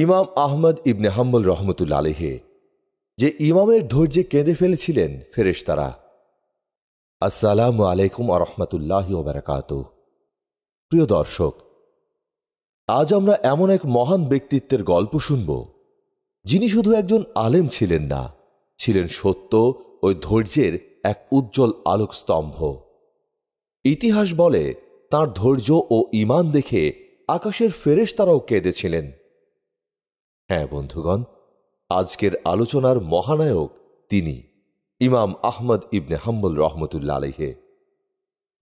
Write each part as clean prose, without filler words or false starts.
ইমাম আহমদ ইবনে হাম্বল রহমতুল্লাহ আলাইহি যে ইমামের ধৈর্যে কেঁদে ফেলেছিলেন ফেরেশতারা। আসসালামু আলাইকুম ওয়া রাহমাতুল্লাহি ওয়া বারাকাতুহু। প্রিয় দর্শক, আজ আমরা এমন এক মহান ব্যক্তিত্বের গল্প শুনব, যিনি শুধু একজন আলেম ছিলেন না, ছিলেন সত্য ও ধৈর্যের এক উজ্জ্বল আলোকস্তম্ভ। ইতিহাস বলে তাঁর ধৈর্য ও ঈমান দেখে আকাশের ফেরেশতারাও কেঁদেছিলেন। হ্যাঁ বন্ধুগণ, আজকের আলোচনার মহানায়ক তিনি, ইমাম আহমদ ইবনে হাম্বল রহমতুল্লাহ আলাইহি,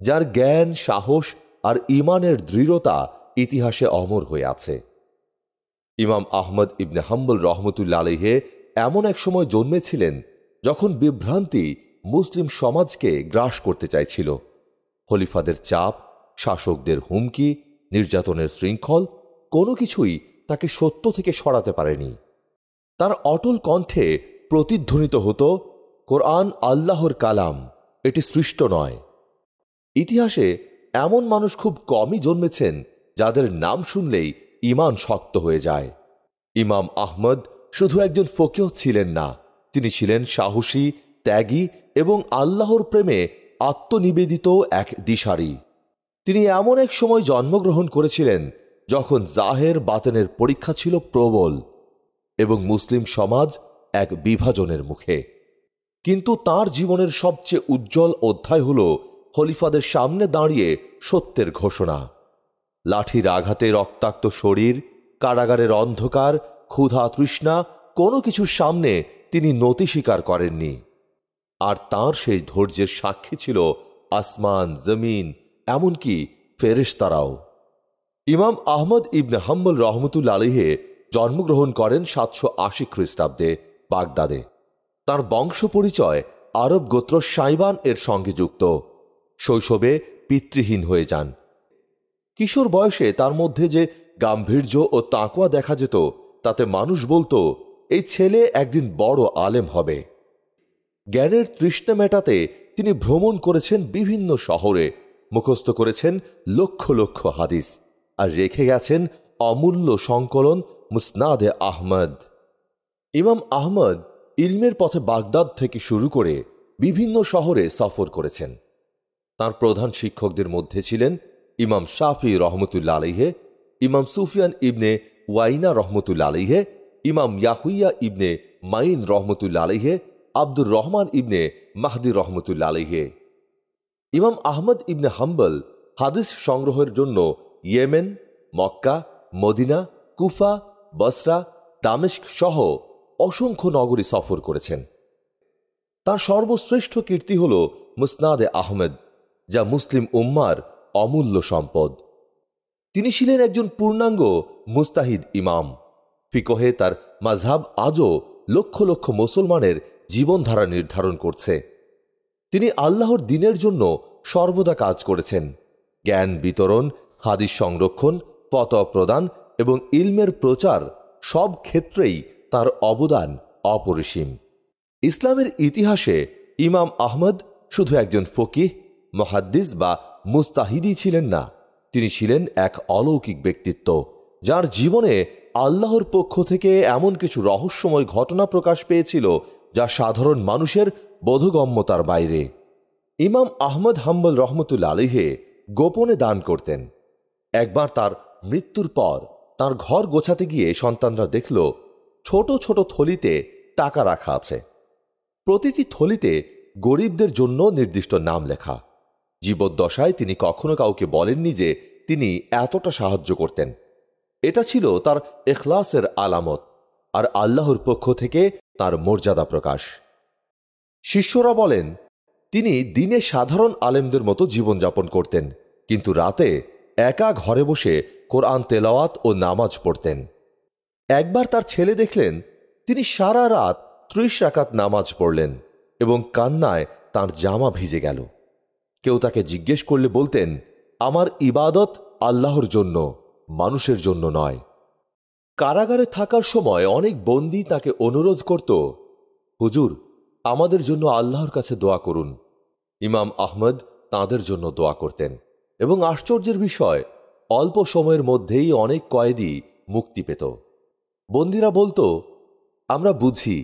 যার জ্ঞান, সাহস আর ঈমানের দৃঢ়তা ইতিহাসে অমর হয়ে আছে। ইমাম আহমদ ইবনে হাম্বল রহমতুল্লাহ আলাইহি এমন এক সময় জন্মেছিলেন যখন বিভ্রান্তি মুসলিম সমাজকে গ্রাস করতে চাইছিল। খলিফাদের চাপ, শাসকদের হুমকি, নির্যাতনের শৃঙ্খল কোনো কিছুই তাকে সত্য থেকে সরাতে পারেনি। তার অটল কণ্ঠে প্রতিধ্বনিত হতো, কোরআন আল্লাহর কালাম, এটি সৃষ্ট নয়। ইতিহাসে এমন মানুষ খুব কমই জন্মেছেন যাদের নাম শুনলেই ঈমান শক্ত হয়ে যায়। ইমাম আহমদ শুধু একজন ফকিহ ছিলেন না, তিনি ছিলেন সাহসী, ত্যাগী এবং আল্লাহর প্রেমে আত্মনিবেদিত এক দিশারি। তিনি এমন এক সময় জন্মগ্রহণ করেছিলেন যখন জাহের বাতেনের পরীক্ষা ছিল প্রবল এবং মুসলিম সমাজ এক বিভাজনের মুখে। কিন্তু তার জীবনের সবচেয়ে উজ্জ্বল অধ্যায় হল খলিফাদের সামনে দাঁড়িয়ে সত্যের ঘোষণা। লাঠির আঘাতে রক্তাক্ত শরীর, কারাগারের অন্ধকার, ক্ষুধা তৃষ্ণা, কোনো কিছুর সামনে তিনি নতি স্বীকার করেননি। আর তাঁর সেই ধৈর্যের সাক্ষী ছিল আসমান, জমিন, এমনকি ফেরেশতারাও। ইমাম আহমদ ইবনে হাম্বল রহমতুল্লাহ আলাইহি জন্মগ্রহণ করেন 780 খ্রিস্টাব্দে বাগদাদে। তাঁর বংশ পরিচয় আরব গোত্র সাইবান এর সঙ্গে যুক্ত। শৈশবে পিতৃহীন হয়ে যান। কিশোর বয়সে তার মধ্যে যে গাম্ভীর্য ও তাকওয়া দেখা যেত, তাতে মানুষ বলতো, এই ছেলে একদিন বড় আলেম হবে। জ্ঞানের তৃষ্ণা মেটাতে তিনি ভ্রমণ করেছেন বিভিন্ন শহরে, মুখস্থ করেছেন লক্ষ লক্ষ হাদিস, আর রেখে গেছেন অমূল্য সংকলন মুসনাদে আহমদ। ইমাম আহমদ ইলমের পথে বাগদাদ থেকে শুরু করে বিভিন্ন শহরে সফর করেছেন। তার প্রধান শিক্ষকদের মধ্যে ছিলেন ইমাম শাফি রহমতুল্লাহ আলাইহি, ইমাম সুফিয়ান ইবনে ওয়াইনা রহমতুল্লাহ আলাইহি, ইমাম ইয়াহুইয়া ইবনে মাইন রহমতুল্লাহ আলাইহি, আব্দুর রহমান ইবনে মাহদি রহমতুল্লাহ আলাইহি। ইমাম আহমদ ইবনে হাম্বল হাদিস সংগ্রহের জন্য ইয়েমেন, মক্কা, মদিনা, কুফা, বসরা, দামেস্ক সহ অসংখ্য নগরী সফর করেছেন। তার সর্বশ্রেষ্ঠ কীর্তি হল মুসনাদে আহমদ, যা মুসলিম উম্মার অমূল্য সম্পদ। তিনি ছিলেন একজন পূর্ণাঙ্গ মুস্তাহিদ ইমাম। ফিকহে তার মাযহাব আজও লক্ষ লক্ষ মুসলমানের জীবনধারা নির্ধারণ করছে। তিনি আল্লাহর দ্বীনের জন্য সর্বদা কাজ করেছেন। জ্ঞান বিতরণ, হাদিস সংরক্ষণ, ফতোয়া প্রদান এবং ইলমের প্রচার সব ক্ষেত্রেই তার অবদান অপরিসীম। ইসলামের ইতিহাসে ইমাম আহমদ শুধু একজন ফকিহ, মুহাদ্দিস বা মুস্তাহিদি ছিলেন না, তিনি ছিলেন এক অলৌকিক ব্যক্তিত্ব, যার জীবনে আল্লাহর পক্ষ থেকে এমন কিছু রহস্যময় ঘটনা প্রকাশ পেয়েছিল যা সাধারণ মানুষের বোধগম্যতার বাইরে। ইমাম আহমদ হাম্বল রহমতুল্লাহ আলাইহি গোপনে দান করতেন। একবার তার মৃত্যুর পর তার ঘর গোছাতে গিয়ে সন্তানরা দেখল ছোট ছোট থলিতে টাকা রাখা আছে। প্রতিটি থলিতে গরিবদের জন্য নির্দিষ্ট নাম লেখা। জীবদ্দশায় তিনি কখনো কাউকে বলেননি যে তিনি এতটা সাহায্য করতেন। এটা ছিল তার ইখলাসের আলামত আর আল্লাহর পক্ষ থেকে তার মর্যাদা প্রকাশ। শিষ্যরা বলেন, তিনি দিনে সাধারণ আলেমদের মতো জীবনযাপন করতেন, কিন্তু রাতে একা ঘরে বসে কোরআন তেলাওয়াত ও নামাজ পড়তেন। একবার তার ছেলে দেখলেন তিনি সারা রাত 30 রাকাত নামাজ পড়লেন এবং কান্নায় তার জামা ভিজে গেল। কেউ তাকে জিজ্ঞেস করলে বলতেন, আমার ইবাদত আল্লাহর জন্য, মানুষের জন্য নয়। কারাগারে থাকার সময় অনেক বন্দী তাকে অনুরোধ করত, হুজুর, আমাদের জন্য আল্লাহর কাছে দোয়া করুন। ইমাম আহমদ তাঁদের জন্য দোয়া করতেন এবং আশ্চর্যের বিষয়, অল্প সময়ের মধ্যেই অনেক কয়েদি মুক্তি পেত। বন্দীরা বলতো, আমরা বুঝি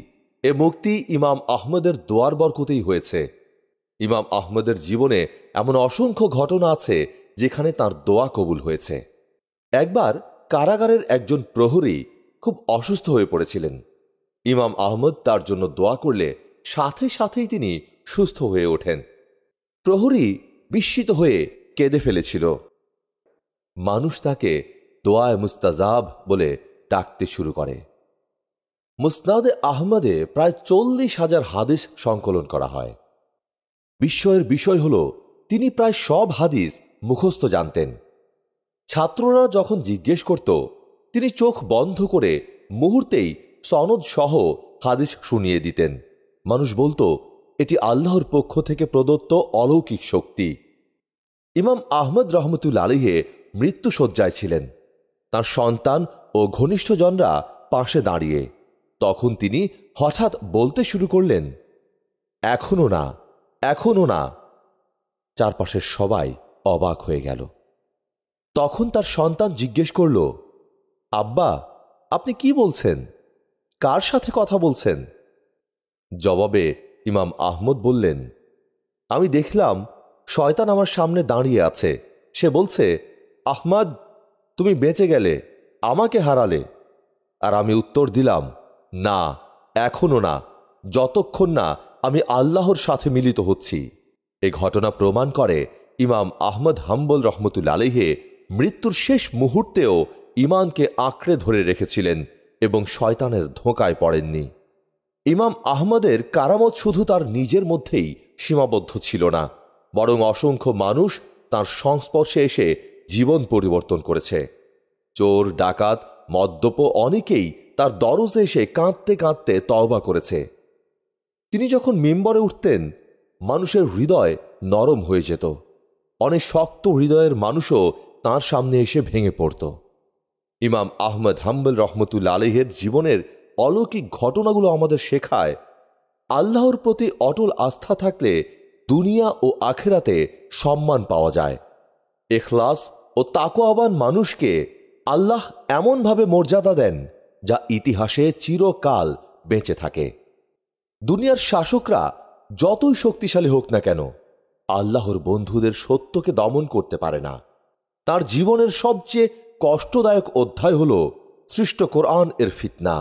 এ মুক্তি ইমাম আহমদের দোয়ার বরকতেই হয়েছে। ইমাম আহমদের জীবনে এমন অসংখ্য ঘটনা আছে যেখানে তার দোয়া কবুল হয়েছে। একবার কারাগারের একজন প্রহরী খুব অসুস্থ হয়ে পড়েছিলেন। ইমাম আহমদ তার জন্য দোয়া করলে সাথে সাথেই তিনি সুস্থ হয়ে ওঠেন। প্রহরী বিস্মিত হয়ে কেঁদে ফেলেছিল। মানুষ তাকে দোয়ায়ে মুস্তাজাব বলে ডাকতে শুরু করে। মুসনাদে আহমদে প্রায় 40,000 হাদিস সংকলন করা হয়। বিস্ময়ের বিষয় হল, তিনি প্রায় সব হাদিস মুখস্থ জানতেন। ছাত্ররা যখন জিজ্ঞেস করত, তিনি চোখ বন্ধ করে মুহূর্তেই সনদ সহ হাদিস শুনিয়ে দিতেন। মানুষ বলতো, এটি আল্লাহর পক্ষ থেকে প্রদত্ত অলৌকিক শক্তি। ইমাম আহমদ রহমতুল্লাহ আলাইহি মৃত্যুশয্যায় ছিলেন। তার সন্তান ও ঘনিষ্ঠজনরা পাশে দাঁড়িয়ে। তখন তিনি হঠাৎ বলতে শুরু করলেন, এখনো না, এখনো না। চারপাশের সবাই অবাক হয়ে গেল। তখন তার সন্তান জিজ্ঞেস করল, আব্বা, আপনি কি বলছেন? কার সাথে কথা বলছেন? জবাবে ইমাম আহমদ বললেন, আমি দেখলাম শয়তান আমার সামনে দাঁড়িয়ে আছে। সে বলছে, আহমদ, তুমি বেঁচে গেলে, আমাকে হারালে। আর আমি উত্তর দিলাম, না, এখনো না, যতক্ষণ না আমি আল্লাহর সাথে মিলিত হচ্ছি। এ ঘটনা প্রমাণ করে ইমাম আহমদ হাম্বল রহমতুল্লাহ আলাইহি মৃত্যুর শেষ মুহূর্তেও ঈমানকে আঁকড়ে ধরে রেখেছিলেন এবং শয়তানের ধোঁকায় পড়েননি। ইমাম আহমদের কারামত শুধু তার নিজের মধ্যেই সীমাবদ্ধ ছিল না, বরং অসংখ্য মানুষ তার সংস্পর্শে এসে জীবন পরিবর্তন করেছে। চোর, ডাকাত, মদ্যপ অনেকেই তার দরজে এসে কাঁদতে কাঁদতে তওবা করেছে। তিনি যখন মিম্বরে উঠতেন, মানুষের হৃদয় নরম হয়ে যেত। অনেক শক্ত হৃদয়ের মানুষও তাঁর সামনে এসে ভেঙে পড়ত। ইমাম আহমদ হাম্বল রহমতুল্লাহ আলাইহির জীবনের অলৌকিক ঘটনাগুলো আমাদের শেখায়, আল্লাহর প্রতি অটল আস্থা থাকলে দুনিয়া ও আখেরাতে সম্মান পাওয়া যায়। ইখলাস ও তাকওয়াবান মানুষকে আল্লাহ এমনভাবে মর্যাদা দেন যা ইতিহাসে চিরকাল বেঁচে থাকে। দুনিয়ার শাসকরা যতই শক্তিশালী হোক না কেন, আল্লাহর বন্ধুদের সত্যকে দমন করতে পারে না। তার জীবনের সবচেয়ে কষ্টদায়ক অধ্যায় হল সৃষ্ট কোরআন এর ফিতনা।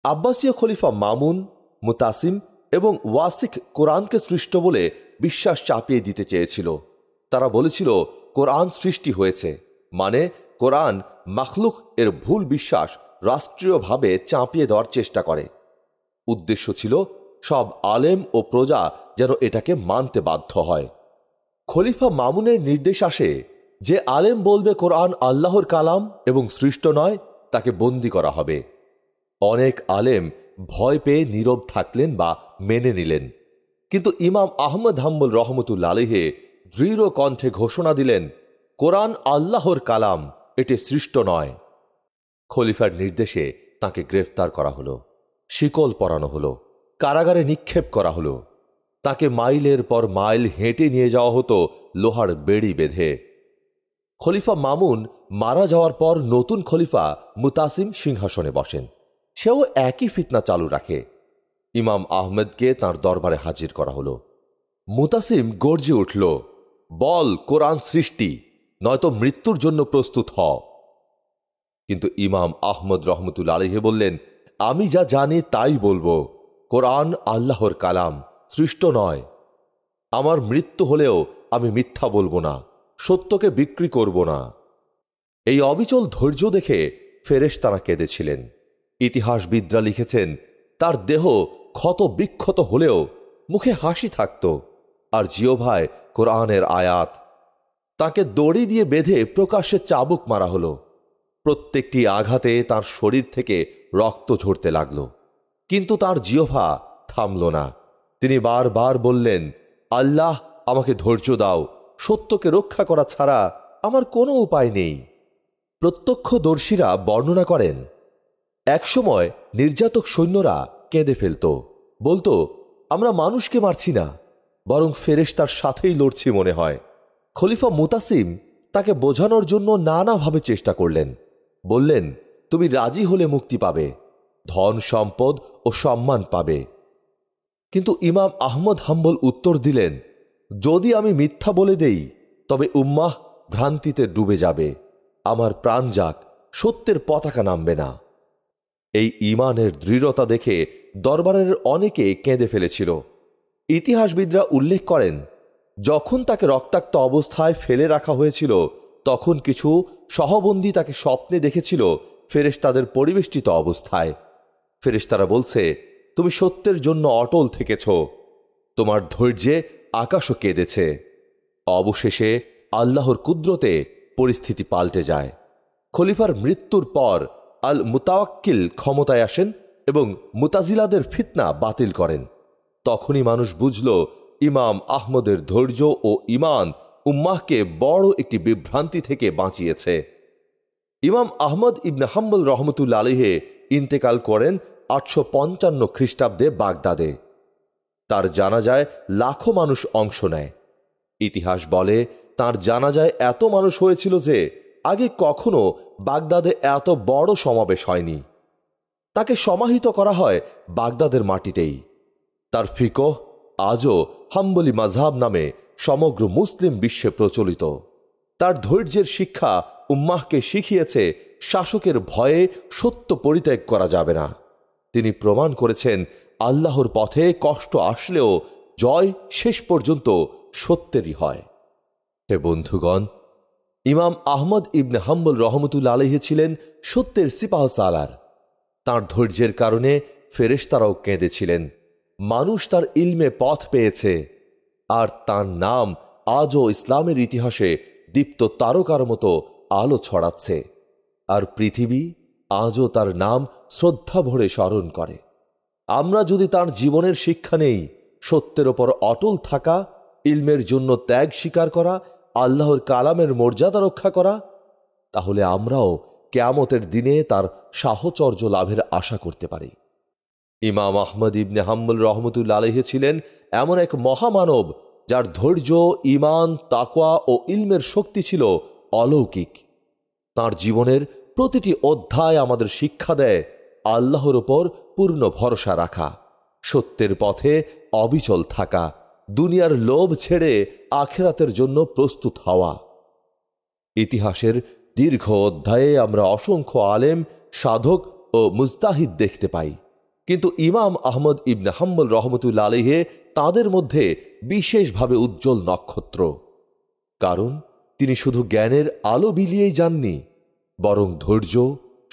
আব্বাসীয় খলিফা মামুন, মুতাসিম এবং ওয়াসিক কোরআনকে সৃষ্ট বলে বিশ্বাস চাপিয়ে দিতে চেয়েছিল। তারা বলেছিল, কোরআন সৃষ্টি হয়েছে, মানে কোরআন মাখলুক এর ভুল বিশ্বাস রাষ্ট্রীয়ভাবে চাপিয়ে দেওয়ার চেষ্টা করে। উদ্দেশ্য ছিল সব আলেম ও প্রজা যেন এটাকে মানতে বাধ্য হয়। খলিফা মামুনের নির্দেশ আসে, যে আলেম বলবে কোরআন আল্লাহর কালাম এবং সৃষ্ট নয়, তাকে বন্দী করা হবে। অনেক আলেম ভয় পেয়ে নীরব থাকলেন বা মেনে নিলেন, কিন্তু ইমাম আহমদ হাম্বল রহমতুল্লাহ আলাইহি দৃঢ় কণ্ঠে ঘোষণা দিলেন, কোরআন আল্লাহর কালাম, এটি সৃষ্ট নয়। খলিফার নির্দেশে তাকে গ্রেফতার করা হলো, শিকল পরানো হলো, কারাগারে নিক্ষেপ করা হলো। তাকে মাইলের পর মাইল হেঁটে নিয়ে যাওয়া হতো লোহার বেড়ি বেঁধে। খলিফা মামুন মারা যাওয়ার পর নতুন খলিফা মুতাসিম সিংহাসনে বসেন। সেও একই ফিতনা চালু রাখে। ইমাম আহমদকে তার দরবারে হাজির করা হলো। মুতাসিম গর্জে উঠল, বল কোরআন সৃষ্টি, নয়তো মৃত্যুর জন্য প্রস্তুত হ। কিন্তু ইমাম আহমদ রহমতুল্লাহ আলাইহি বললেন, আমি যা জানি তাই বলবো। কোরআন আল্লাহর কালাম, সৃষ্ট নয়। আমার মৃত্যু হলেও আমি মিথ্যা বলবো না, সত্যকে বিক্রি করব না। এই অবিচল ধৈর্য দেখে ফেরেশতারা কেঁদেছিলেন। ইতিহাসবিদরা লিখেছেন, তার দেহ ক্ষত বিক্ষত হলেও মুখে হাসি থাকত, আর জিহ্বায় কোরআনের আয়াত। তাকে দড়ি দিয়ে বেঁধে প্রকাশ্যে চাবুক মারা হলো। প্রত্যেকটি আঘাতে তার শরীর থেকে রক্ত ঝরতে লাগল, কিন্তু তার জিহ্বা থামল না। তিনি বারবার বললেন, আল্লাহ আমাকে ধৈর্য দাও, সত্যকে রক্ষা করা ছাড়া আমার কোনো উপায় নেই। প্রত্যক্ষদর্শীরা বর্ণনা করেন, একসময় নির্যাতক সৈন্যরা কেঁদে ফেলত, বলতো, আমরা মানুষকে মারছি না, বরং ফেরেশতার সাথেই লড়ছি মনে হয়। খলিফা মুতাসিম তাকে বোঝানোর জন্য নানাভাবে চেষ্টা করলেন। বললেন, তুমি রাজি হলে মুক্তি পাবে, ধন সম্পদ ও সম্মান পাবে। কিন্তু ইমাম আহমদ হাম্বল উত্তর দিলেন, যদি আমি মিথ্যা বলে দেই তবে উম্মাহ ভ্রান্তিতে ডুবে যাবে, আমার প্রাণ যাক, সত্যের পতাকা নামবে না। এই ঈমানের দৃঢ়তা দেখে দরবারের অনেকে কেঁদে ফেলেছিল। ইতিহাসবিদরা উল্লেখ করেন, যখন তাকে রক্তাক্ত অবস্থায় ফেলে রাখা হয়েছিল তখন কিছু সহবন্দী তাকে স্বপ্নে দেখেছিল ফেরেশতাদের পরিবেষ্টিত অবস্থায়। ফেরেশতারা বলছে, তুমি সত্যের জন্য অটল থেকেছ, তোমার ধৈর্যে আকাশও কেঁদেছে। অবশেষে আল্লাহর কুদরতে পরিস্থিতি পাল্টে যায়। খলিফার মৃত্যুর পর আল মুতাওয়াক্কিল ক্ষমতায় আসেন এবং মুতাজিলাদের ফিতনা বাতিল করেন। তখনই মানুষ বুঝল ইমাম আহমদের ধৈর্য ও ঈমান উম্মাহকে বড় একটি বিভ্রান্তি থেকে বাঁচিয়েছে। ইমাম আহমদ ইবনে হাম্বল রহমতুল্লাহ আলাইহি ইন্তেকাল করেন 855 খ্রিস্টাব্দে বাগদাদে। তার জানাজায় লাখো মানুষ অংশ নেয়। ইতিহাস বলে, তার জানাজায় এত মানুষ হয়েছিল যে আগে কখনো বাগদাদে এত বড় সমাবেশ হয়নি। তাকে সমাহিত করা হয় বাগদাদের মাটিতেই। তার ফিকহ আজও হাম্বলি মাযহাব নামে সমগ্র মুসলিম বিশ্বে প্রচলিত। তার ধৈর্যের শিক্ষা উম্মাহকে শিখিয়েছে শাসকের ভয়ে সত্য পরিত্যাগ করা যাবে না। তিনি প্রমাণ করেছেন, আল্লাহর পথে কষ্ট আসলেও জয় শেষ পর্যন্ত সত্যেরই হয়। হে বন্ধুগণ, ইমাম আহমদ ইবনে হাম্বল রহমতুল্লাহ আলাইহি ছিলেন সত্যের সিপাহসালার। তাঁর ধৈর্যের কারণে ফেরেশতারাও কেঁদেছিলেন। মানুষ তার ইলমে পথ পেয়েছে, আর তার নাম আজও ইসলামের ইতিহাসে দীপ্ত তারকার মতো আলো ছড়াচ্ছে। আর পৃথিবী আজও তার নাম শ্রদ্ধা ভরে স্মরণ করে। আমরা যদি তার জীবনের শিক্ষা নেই, সত্যের ওপর অটল থাকা, ইলমের জন্য ত্যাগ স্বীকার করা, আল্লাহর কালামের মর্যাদা রক্ষা করা, তাহলে আমরাও কিয়ামতের দিনে তার সাহচর্য লাভের আশা করতে পারি। ইমাম আহমদ ইবনে হাম্বল রহমতুল্লাহ আলাইহি ছিলেন এমন এক মহামানব যার ধৈর্য, ঈমান, তাকওয়া ও ইলমের শক্তি ছিল অলৌকিক। তার জীবনের প্রতিটি অধ্যায় আমাদের শিক্ষা দেয় আল্লাহর ওপর পূর্ণ ভরসা রাখা, সত্যের পথে অবিচল থাকা, দুনিয়ার লোভ ছেড়ে আখিরাতের জন্য প্রস্তুত হওয়া। ইতিহাসের দীর্ঘ অধ্যায়ে আমরা অসংখ্য আলেম, সাধক ও মুজতাহিদ দেখতে পাই, কিন্তু ইমাম আহমদ ইবনে হাম্বল রহমতুল্লাহ আলাইহি তাদের মধ্যে বিশেষভাবে উজ্জ্বল নক্ষত্র। কারণ তিনি শুধু জ্ঞানের আলো বিলিয়েই যাননি, বরং ধৈর্য,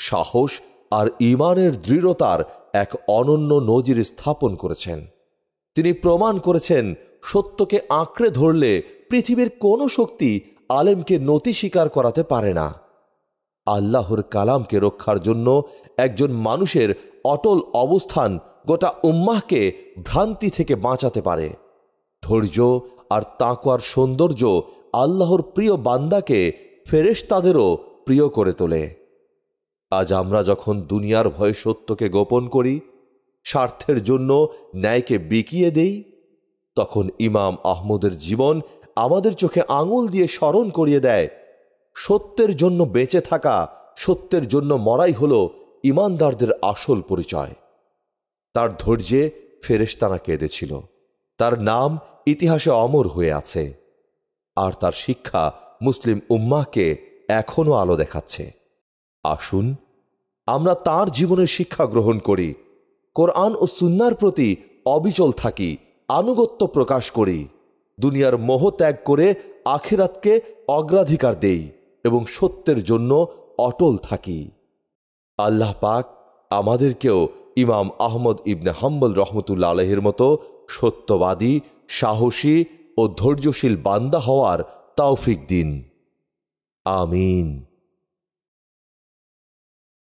সাহস আর ঈমানের দৃঢ়তার এক অনন্য নজির স্থাপন করেছেন। তিনি প্রমাণ করেছেন, সত্যকে আঁকড়ে ধরলে পৃথিবীর কোনো শক্তি আলেমকে নতি স্বীকার করাতে পারে না। আল্লাহর কালামকে রক্ষার জন্য একজন মানুষের অটল অবস্থান গোটা উম্মাহকে ভ্রান্তি থেকে বাঁচাতে পারে। ধৈর্য আর তাকওয়ার সৌন্দর্য আল্লাহর প্রিয় বান্দাকে ফেরেশতাদেরও প্রিয় করে তোলে। আজ আমরা যখন দুনিয়ার ভয়ে সত্যকে গোপন করি, স্বার্থের জন্য ন্যায়কে বিকিয়ে দেই, তখন ইমাম আহমদের জীবন আমাদের চোখে আঙুল দিয়ে স্মরণ করিয়ে দেয়, সত্যের জন্য বেঁচে থাকা, সত্যের জন্য মরাই হল ঈমানদারদের আসল পরিচয়। তার ধৈর্যে ফেরেশতারা কেঁদেছিল। তার নাম ইতিহাসে অমর হয়ে আছে, আর তার শিক্ষা মুসলিম উম্মাহকে এখনো আলো দেখাচ্ছে। আসুন আমরা তার জীবনের শিক্ষা গ্রহণ করি, কোরআন ও সুন্নাহর প্রতি অবিচল থাকি, আনুগত্য প্রকাশ করি, দুনিয়ার মোহ ত্যাগ করে আখিরাতকে অগ্রাধিকার দেই এবং সত্যের জন্য অটল থাকি। আল্লাহ পাক আমাদেরকেও ইমাম আহমদ ইবনে হাম্বল রহমতুল্লাহ আলাইহির মতো সত্যবাদী, সাহসী ও ধৈর্যশীল বান্দা হওয়ার তৌফিক দিন। আমিন।